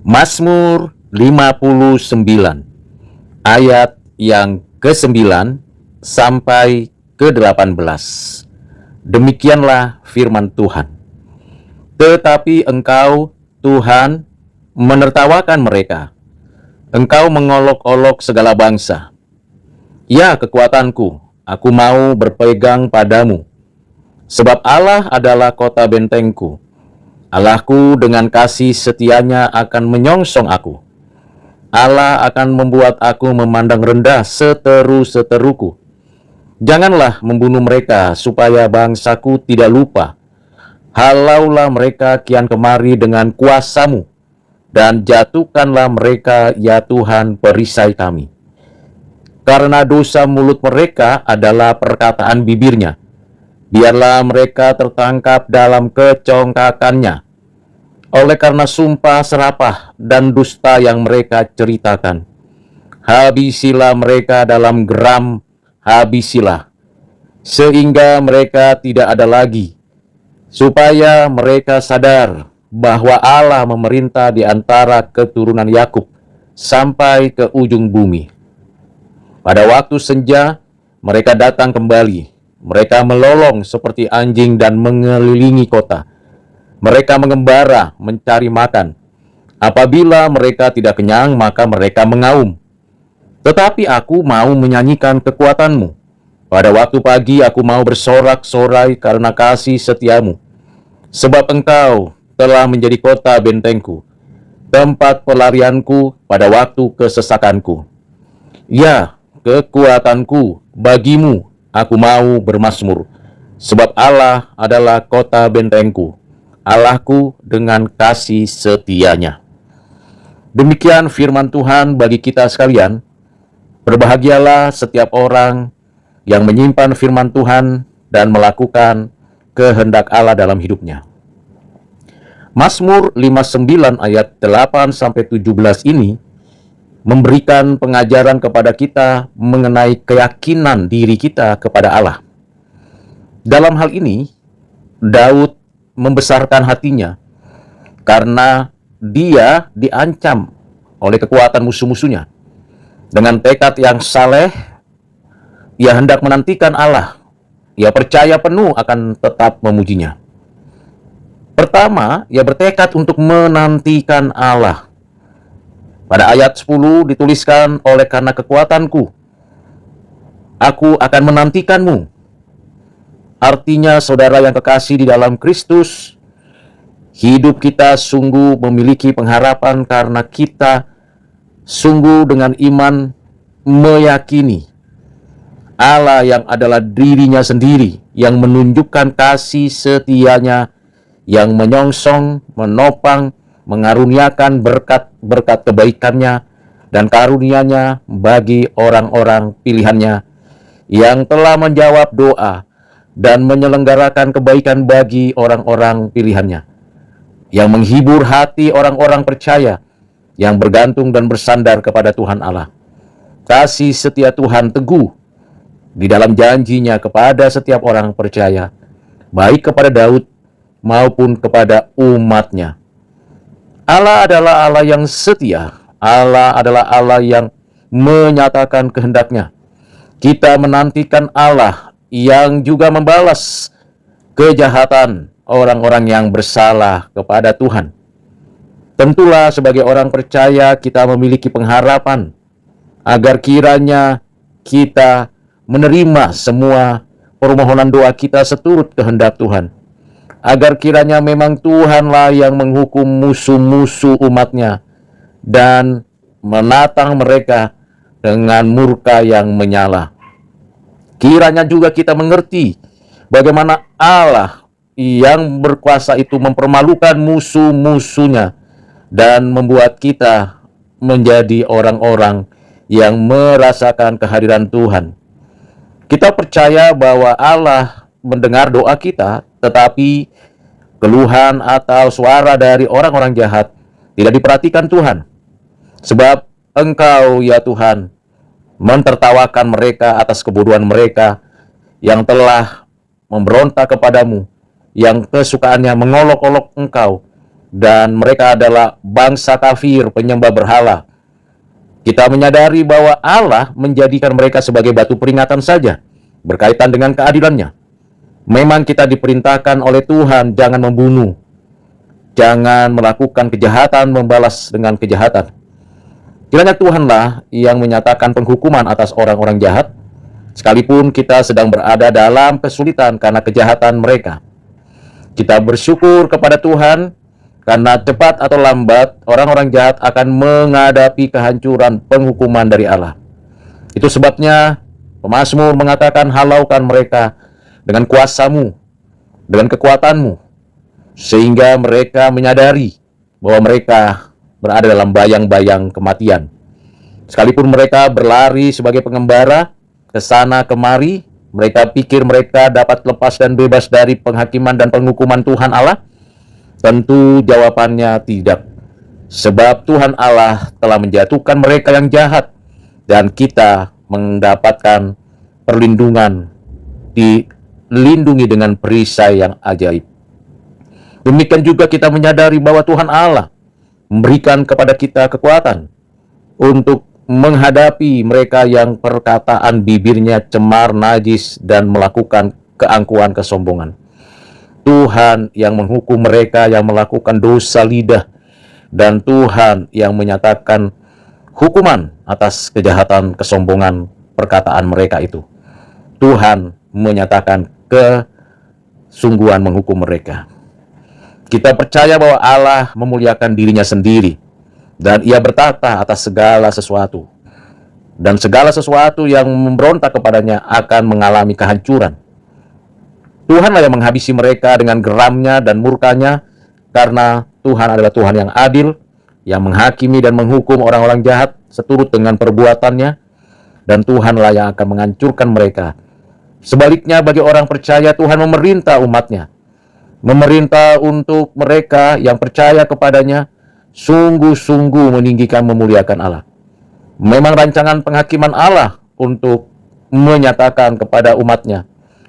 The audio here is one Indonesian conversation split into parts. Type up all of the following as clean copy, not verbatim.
Mazmur 59 ayat yang ke-9 sampai ke-18. Demikianlah firman Tuhan. Tetapi Engkau, Tuhan, menertawakan mereka. Engkau mengolok-olok segala bangsa. Ya, kekuatanku, aku mau berpegang padamu. Sebab Allah adalah kota bentengku. Allahku dengan kasih setianya akan menyongsong aku. Allah akan membuat aku memandang rendah seteru-seteruku. Janganlah membunuh mereka supaya bangsaku tidak lupa. Halaulah mereka kian kemari dengan kuasamu, dan jatuhkanlah mereka, ya Tuhan, perisai kami. Karena dosa mulut mereka adalah perkataan bibirnya. Biarlah mereka tertangkap dalam kecongkakannya. Oleh karena sumpah serapah dan dusta yang mereka ceritakan, habisilah mereka dalam geram, habisilah, sehingga mereka tidak ada lagi, supaya mereka sadar bahwa Allah memerintah di antara keturunan Yakub sampai ke ujung bumi. Pada waktu senja, mereka datang kembali. Mereka melolong seperti anjing dan mengelilingi kota. Mereka mengembara mencari makan. Apabila mereka tidak kenyang, maka mereka mengaum. Tetapi aku mau menyanyikan kekuatanmu. Pada waktu pagi aku mau bersorak-sorai karena kasih setiamu. Sebab engkau telah menjadi kota bentengku, tempat pelarianku pada waktu kesesakanku. Ya, kekuatanku, bagimu aku mau bermazmur. Sebab Allah adalah kota bentengku, Allahku dengan kasih setianya. Demikian firman Tuhan bagi kita sekalian. Berbahagialah setiap orang yang menyimpan firman Tuhan dan melakukan kehendak Allah dalam hidupnya. Mazmur 59 ayat 8-17 ini memberikan pengajaran kepada kita mengenai keyakinan diri kita kepada Allah. Dalam hal ini, Daud membesarkan hatinya karena dia diancam oleh kekuatan musuh-musuhnya. Dengan tekad yang saleh, ia hendak menantikan Allah. Ia percaya penuh akan tetap memujinya. Pertama, ia bertekad untuk menantikan Allah. Pada ayat 10 dituliskan, oleh karena kekuatanku, aku akan menantikanmu. Artinya, saudara yang kekasih di dalam Kristus, hidup kita sungguh memiliki pengharapan karena kita sungguh dengan iman meyakini Allah yang adalah dirinya sendiri, yang menunjukkan kasih setianya, yang menyongsong, menopang, mengaruniakan berkat-berkat kebaikannya dan karunia-Nya bagi orang-orang pilihannya, yang telah menjawab doa dan menyelenggarakan kebaikan bagi orang-orang pilihannya, yang menghibur hati orang-orang percaya, yang bergantung dan bersandar kepada Tuhan Allah. Kasih setia Tuhan teguh di dalam janjinya kepada setiap orang percaya, baik kepada Daud maupun kepada umatnya. Allah adalah Allah yang setia. Allah adalah Allah yang menyatakan kehendaknya. Kita menantikan Allah yang juga membalas kejahatan orang-orang yang bersalah kepada Tuhan. Tentulah sebagai orang percaya kita memiliki pengharapan agar kiranya kita menerima semua permohonan doa kita seturut kehendak Tuhan. Agar kiranya memang Tuhanlah yang menghukum musuh-musuh umatnya dan menatang mereka dengan murka yang menyala. Kiranya juga kita mengerti bagaimana Allah yang berkuasa itu mempermalukan musuh-musuhnya dan membuat kita menjadi orang-orang yang merasakan kehadiran Tuhan. Kita percaya bahwa Allah mendengar doa kita, tetapi keluhan atau suara dari orang-orang jahat tidak diperhatikan Tuhan. Sebab Engkau, ya Tuhan, mentertawakan mereka atas kebodohan mereka yang telah memberontak kepadamu, yang kesukaannya mengolok-olok Engkau dan mereka adalah bangsa kafir, penyembah berhala. Kita menyadari bahwa Allah menjadikan mereka sebagai batu peringatan saja berkaitan dengan keadilannya. Memang kita diperintahkan oleh Tuhan jangan membunuh, jangan melakukan kejahatan, membalas dengan kejahatan. Kiranya Tuhanlah yang menyatakan penghukuman atas orang-orang jahat, sekalipun kita sedang berada dalam kesulitan karena kejahatan mereka. Kita bersyukur kepada Tuhan, karena cepat atau lambat orang-orang jahat akan menghadapi kehancuran penghukuman dari Allah. Itu sebabnya pemazmur mengatakan, halaukan mereka dengan kuasamu, dengan kekuatanmu, sehingga mereka menyadari bahwa mereka berada dalam bayang-bayang kematian. Sekalipun mereka berlari sebagai pengembara ke sana kemari, mereka pikir mereka dapat lepas dan bebas dari penghakiman dan penghukuman Tuhan Allah. Tentu jawabannya tidak. Sebab Tuhan Allah telah menjatuhkan mereka yang jahat, dan kita mendapatkan perlindungan, dilindungi dengan perisai yang ajaib. Demikian juga kita menyadari bahwa Tuhan Allah memberikan kepada kita kekuatan untuk menghadapi mereka yang perkataan bibirnya cemar, najis, dan melakukan keangkuhan, kesombongan. Tuhan yang menghukum mereka yang melakukan dosa lidah, dan Tuhan yang menyatakan hukuman atas kejahatan, kesombongan perkataan mereka itu. Tuhan menyatakan kesungguhan menghukum mereka. Kita percaya bahwa Allah memuliakan dirinya sendiri, dan Ia bertata atas segala sesuatu. Dan segala sesuatu yang memberontak kepadanya akan mengalami kehancuran. Tuhanlah yang menghabisi mereka dengan geramnya dan murkanya, karena Tuhan adalah Tuhan yang adil, yang menghakimi dan menghukum orang-orang jahat seturut dengan perbuatannya, dan Tuhanlah yang akan menghancurkan mereka. Sebaliknya bagi orang percaya, Tuhan memerintah umatnya, memerintah untuk mereka yang percaya kepadanya, sungguh-sungguh meninggikan, memuliakan Allah. Memang rancangan penghakiman Allah untuk menyatakan kepada umatnya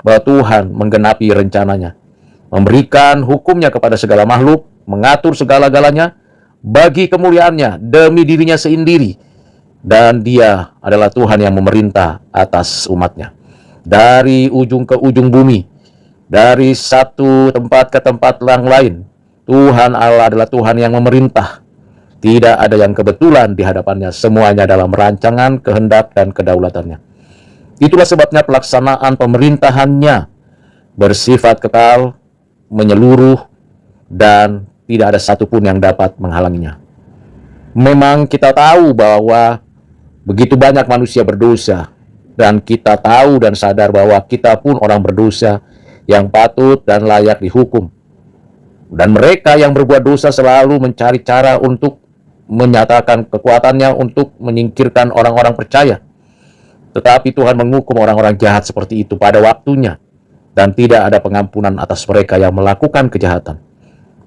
bahwa Tuhan menggenapi rencananya, memberikan hukumnya kepada segala makhluk, mengatur segala-galanya bagi kemuliaannya demi dirinya sendiri, dan Dia adalah Tuhan yang memerintah atas umatnya dari ujung ke ujung bumi, dari satu tempat ke tempat yang lain. Tuhan Allah adalah Tuhan yang memerintah. Tidak ada yang kebetulan di hadapannya, semuanya dalam rancangan, kehendak, dan kedaulatannya. Itulah sebabnya pelaksanaan pemerintahannya bersifat kekal, menyeluruh, dan tidak ada satupun yang dapat menghalanginya. Memang kita tahu bahwa begitu banyak manusia berdosa, dan kita tahu dan sadar bahwa kita pun orang berdosa yang patut dan layak dihukum. Dan mereka yang berbuat dosa selalu mencari cara untuk menyatakan kekuatannya untuk menyingkirkan orang-orang percaya. Tetapi Tuhan menghukum orang-orang jahat seperti itu pada waktunya, dan tidak ada pengampunan atas mereka yang melakukan kejahatan.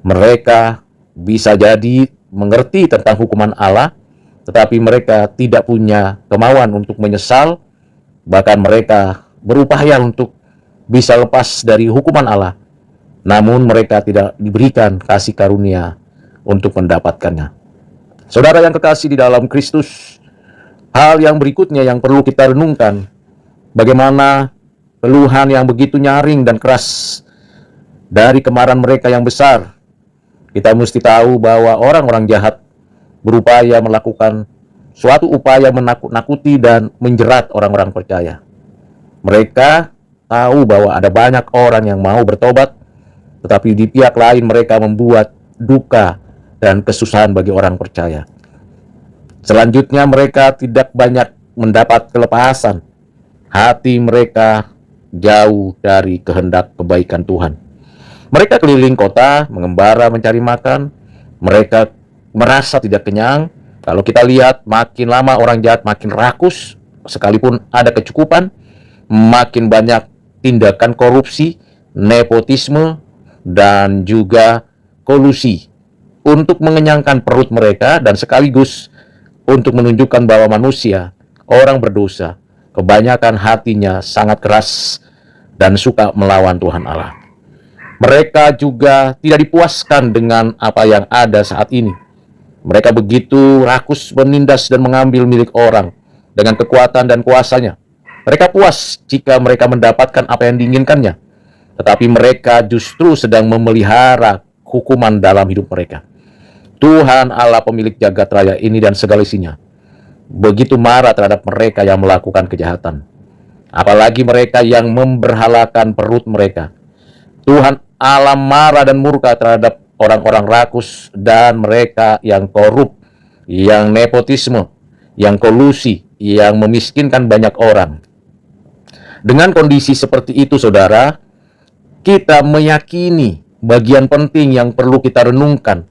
Mereka bisa jadi mengerti tentang hukuman Allah, tetapi mereka tidak punya kemauan untuk menyesal. Bahkan mereka berupaya untuk bisa lepas dari hukuman Allah, namun mereka tidak diberikan kasih karunia untuk mendapatkannya. Saudara yang kekasih di dalam Kristus, hal yang berikutnya yang perlu kita renungkan, bagaimana keluhan yang begitu nyaring dan keras dari kemarahan mereka yang besar. Kita mesti tahu bahwa orang-orang jahat berupaya melakukan suatu upaya menakut-nakuti dan menjerat orang-orang percaya. Mereka tahu bahwa ada banyak orang yang mau bertobat, tetapi di pihak lain mereka membuat duka dan kesusahan bagi orang percaya. Selanjutnya mereka tidak banyak mendapat kelepasan. Hati mereka jauh dari kehendak kebaikan Tuhan. Mereka keliling kota, mengembara mencari makan. Mereka merasa tidak kenyang. Kalau kita lihat, makin lama orang jahat makin rakus. Sekalipun ada kecukupan, makin banyak tindakan korupsi, nepotisme, dan juga kolusi untuk mengenyangkan perut mereka, dan sekaligus untuk menunjukkan bahwa manusia, orang berdosa, kebanyakan hatinya sangat keras dan suka melawan Tuhan Allah. Mereka juga tidak dipuaskan dengan apa yang ada saat ini. Mereka begitu rakus menindas dan mengambil milik orang dengan kekuatan dan kuasanya. Mereka puas jika mereka mendapatkan apa yang diinginkannya, tetapi mereka justru sedang memelihara hukuman dalam hidup mereka. Tuhan Allah pemilik jagat raya ini dan segala isinya begitu marah terhadap mereka yang melakukan kejahatan, apalagi mereka yang memberhalakan perut mereka. Tuhan Allah marah dan murka terhadap orang-orang rakus dan mereka yang korup, yang nepotisme, yang kolusi, yang memiskinkan banyak orang. Dengan kondisi seperti itu, saudara, kita meyakini bagian penting yang perlu kita renungkan,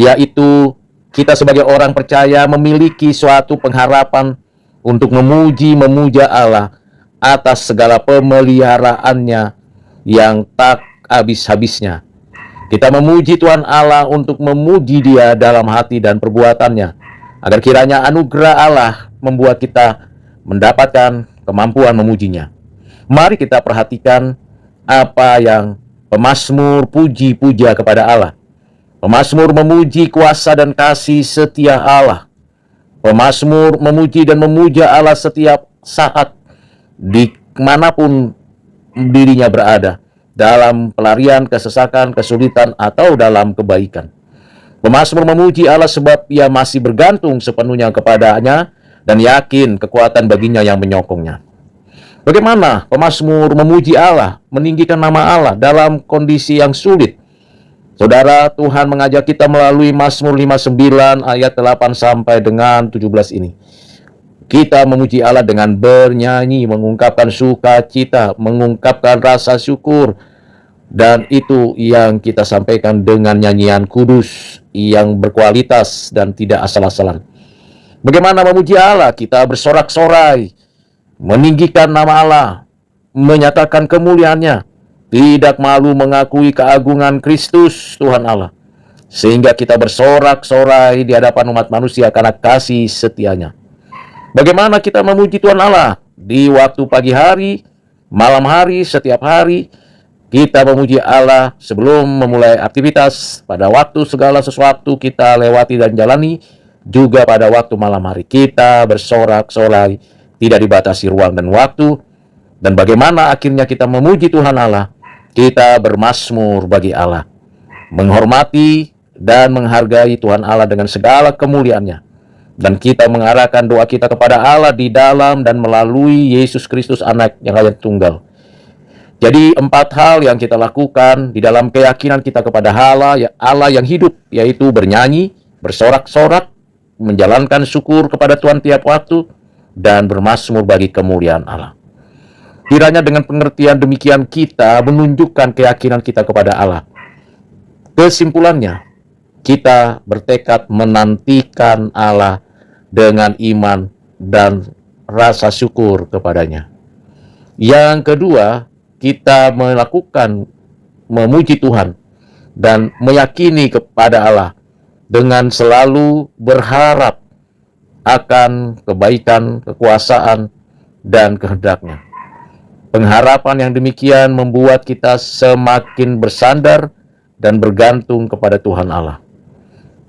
yaitu kita sebagai orang percaya memiliki suatu pengharapan untuk memuja Allah atas segala pemeliharaannya yang tak habis-habisnya. Kita memuji Tuhan Allah untuk memuji Dia dalam hati dan perbuatannya, agar kiranya anugerah Allah membuat kita mendapatkan kemampuan memujinya. Mari kita perhatikan apa yang pemazmur puji-puja kepada Allah. Pemazmur memuji kuasa dan kasih setia Allah. Pemazmur memuji dan memuja Allah setiap saat, dimanapun dirinya berada, dalam pelarian, kesesakan, kesulitan, atau dalam kebaikan. Pemazmur memuji Allah sebab ia masih bergantung sepenuhnya kepadanya dan yakin kekuatan baginya yang menyokongnya. Bagaimana pemazmur memuji Allah, meninggikan nama Allah dalam kondisi yang sulit? Saudara, Tuhan mengajak kita melalui Mazmur 59 ayat 8 sampai dengan 17 ini. Kita memuji Allah dengan bernyanyi, mengungkapkan sukacita, mengungkapkan rasa syukur. Dan itu yang kita sampaikan dengan nyanyian kudus yang berkualitas dan tidak asal-asalan. Bagaimana memuji Allah? Kita bersorak-sorai, meninggikan nama Allah, menyatakan kemuliaannya, tidak malu mengakui keagungan Kristus Tuhan Allah, sehingga kita bersorak-sorai di hadapan umat manusia karena kasih setianya. Bagaimana kita memuji Tuhan Allah? Di waktu pagi hari, malam hari, setiap hari, kita memuji Allah sebelum memulai aktivitas, pada waktu segala sesuatu kita lewati dan jalani, juga pada waktu malam hari kita bersorak-sorai, tidak dibatasi ruang dan waktu. Dan bagaimana akhirnya kita memuji Tuhan Allah? Kita bermazmur bagi Allah, menghormati dan menghargai Tuhan Allah dengan segala kemuliaannya. Dan kita mengarahkan doa kita kepada Allah di dalam dan melalui Yesus Kristus Anak yang hanya tunggal. Jadi 4 hal yang kita lakukan di dalam keyakinan kita kepada Allah yang hidup, yaitu bernyanyi, bersorak-sorak, menjalankan syukur kepada Tuhan tiap waktu, dan bermazmur bagi kemuliaan Allah. Kiranya dengan pengertian demikian kita menunjukkan keyakinan kita kepada Allah. Kesimpulannya, kita bertekad menantikan Allah dengan iman dan rasa syukur kepadanya. Yang kedua, kita melakukan memuji Tuhan dan meyakini kepada Allah dengan selalu berharap akan kebaikan, kekuasaan, dan kehendak-Nya. Pengharapan yang demikian membuat kita semakin bersandar dan bergantung kepada Tuhan Allah.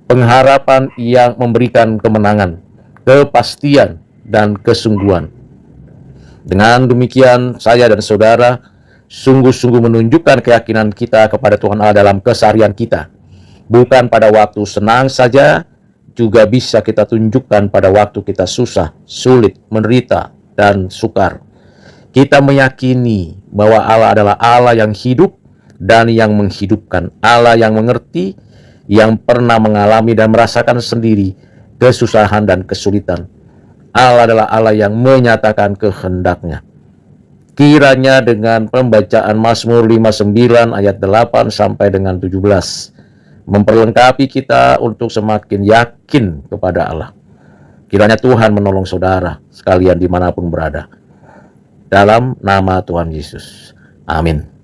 Pengharapan yang memberikan kemenangan, kepastian, dan kesungguhan. Dengan demikian, saya dan saudara sungguh-sungguh menunjukkan keyakinan kita kepada Tuhan Allah dalam keseharian kita. Bukan pada waktu senang saja, juga bisa kita tunjukkan pada waktu kita susah, sulit, menderita, dan sukar. Kita meyakini bahwa Allah adalah Allah yang hidup dan yang menghidupkan, Allah yang mengerti, yang pernah mengalami dan merasakan sendiri kesusahan dan kesulitan. Allah adalah Allah yang menyatakan kehendak-Nya. Kiranya dengan pembacaan Mazmur 59 ayat 8 sampai dengan 17 memperlengkapi kita untuk semakin yakin kepada Allah. Kiranya Tuhan menolong saudara sekalian dimanapun berada. Dalam nama Tuhan Yesus. Amin.